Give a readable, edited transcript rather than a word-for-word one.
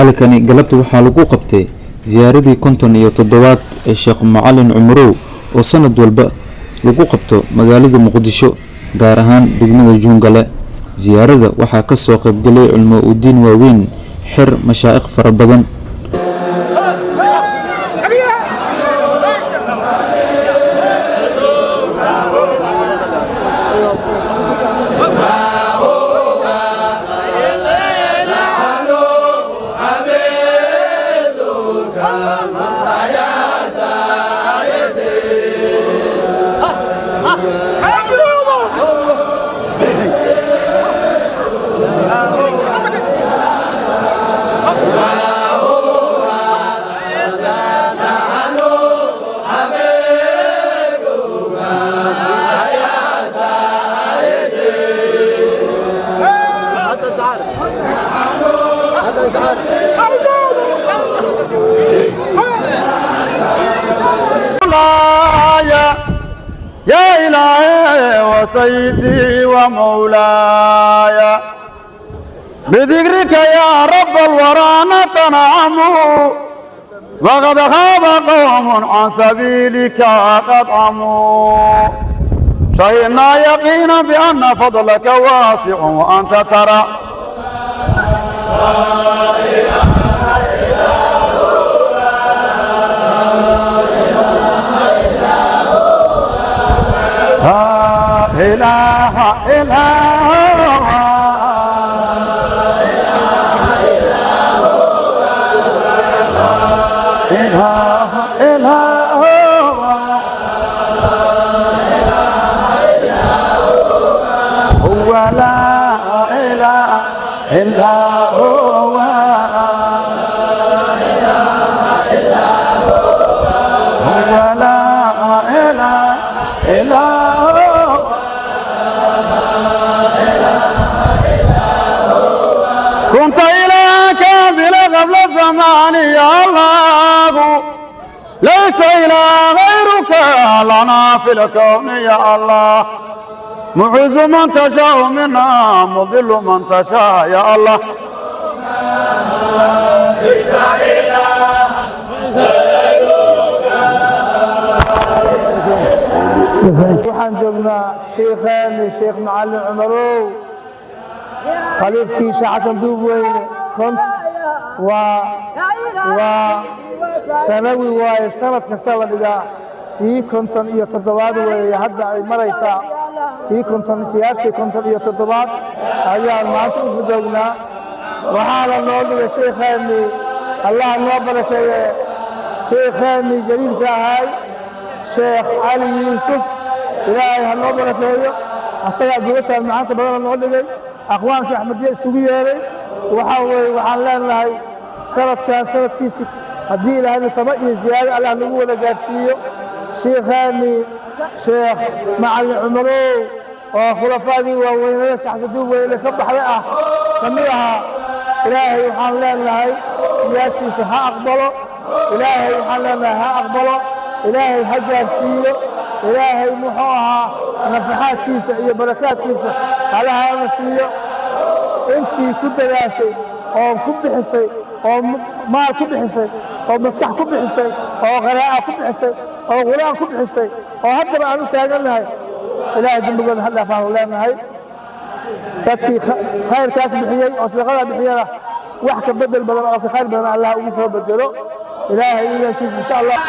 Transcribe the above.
halkani galabta waxaa lagu qabtay ziyaaradii 57 ee Sheekh Macalin Cumrow oo sanad walba lagu qabto magaalada Muqdisho gaar ahaan degmada Jungale. ziyaarada waxaa ka soo qayb galay culimo u diin waaweyn xir mashaayikh fara badan. يا إلهي وسيدي ومولاي بذكرك يا رب الورى نتنعم وقد خاب قوم عن سبيلك قد عموا شهدنا يقينا بأن فضلك واسع وأنت ترى إله إله إله إله هو لا إله إلا هو هو لا إله إلا كنت إله كامل قبل الزمان يا الله ليس إله غيرك لنا في الكون يا الله معز من تشاء منا مضل من تشاء يا الله ليس إله waxaan joognaa sheekheeni Sheekh Macalin Cumrow khaliifkii Sheekh Xasan Duubweyne waa sanawi waaye sanad kasta la dhigaa tii 57 weeye hadda ay maraysaa tii 57 ayaan maanta u joognaa waxaa la noo dhigay sheekheeni Allah noo barakeeye sheekheeni jaliilka ahay Sheekh Ali Yusuf ilaahay ha noo barakeeyo asaga gubashaan maanta badan noo dhigay aqwaanka Axmediya isugu yeeray waxaan leenahay sanadkiisa haddii ilaahay sabab iyo ziyaado Allah nagu wada gaarsiiyo sheekhaani Sheekh Macalin Cumrow oo khulafaadii waaweynada Sheekh Xasan Duubweyne ka baxday kamid ahaa ilaahay waxaan leenahay ziyaadkiisa ha aqbalo ilaahay waxaan leenahay ha aqbalo ilaahay ha gaarsiiyo ilaahay muxuu ahaa nafaxaadkiisa iyo barakaadkiisa halahaana siiyo intii ku dadaashay oo ku bixisay oo maal ku bixisay oo maskax ku bixisay oo qaraa'o ku bixisay oo quraan ku bixisay oo haddaba aan u taaganahay ilaahay dambigooda ha dhaafaan leenahay dadkii khayrkaas bixiyay oo sadaqada bixiyada wax ka bedel badan oo ka khayr badan Allah ugu soo bedelo ilaahay idankiisa insha Allah